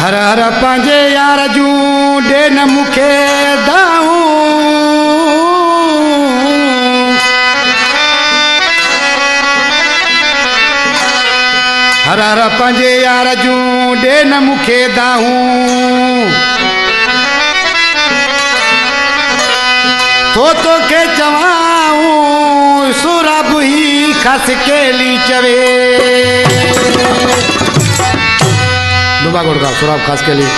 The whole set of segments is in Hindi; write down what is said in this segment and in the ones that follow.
हर हर पंहिंजे यार जूं ॾे न मूंखे दाऊं हर हर पंहिंजे यार जूं ॾे न मूंखे दाऊं तो तोखे चवाऊं सुरभ ही खस केली चवे दुबागोड़ का सुराब खास के लिए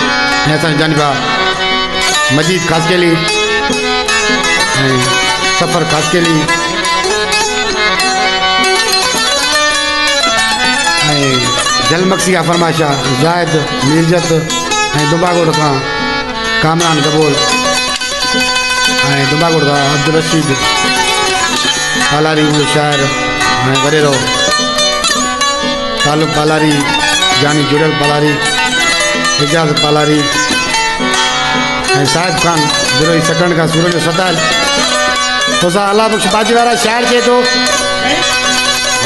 ऐसा जानबा मजीद खास के लिए सफर खास के लिए जलमक्सी का फरमाशा जायद मिर्जत दुबागोड़ का कामरान कबूल दुबागोड़ का अब्दुल रशीद पालारी शायर वरेरो तालुक पालारी जानी जुड़ल पालारी एजाज पालारी साहिब खान बिरोई सकंड का सूरज सताल तो सा अल्लाह बख्श बाजी वाला शायर के तो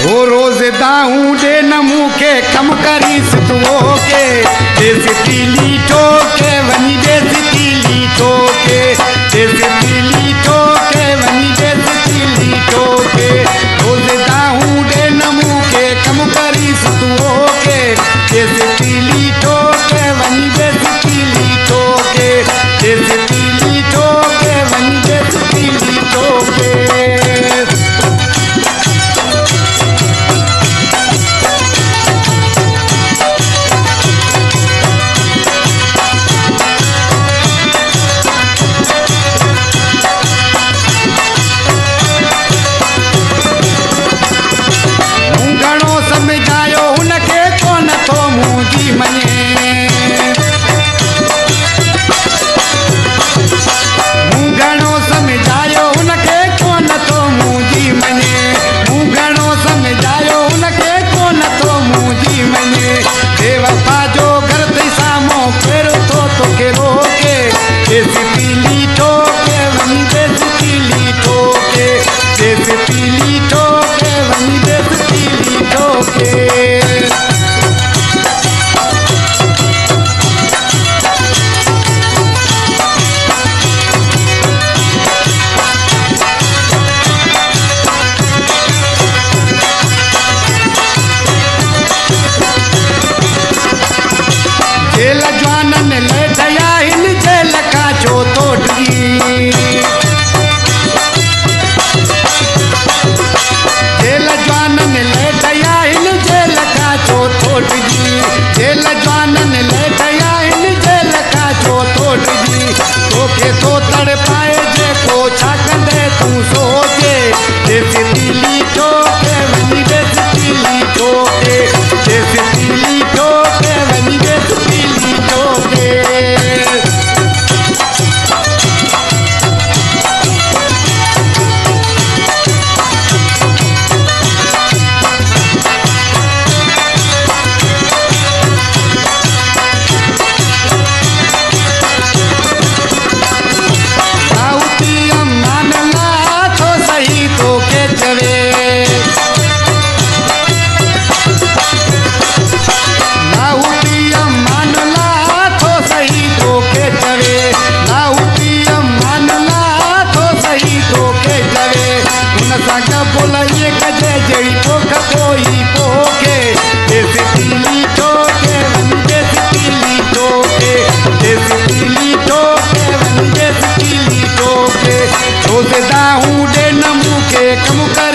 वो रोज दाऊं दे न मूंखे कम करी सुतो के देस पीली ठोके वनी देस पीली ठोके देस पीली ठोके वनी देस पीली ठोके रोज दाऊं दे न मूंखे कम करी सुतो के देस पीली ठोके वनी देस पीली ठोके देस पीली ठोके वनी देस पीली ठोके कम कर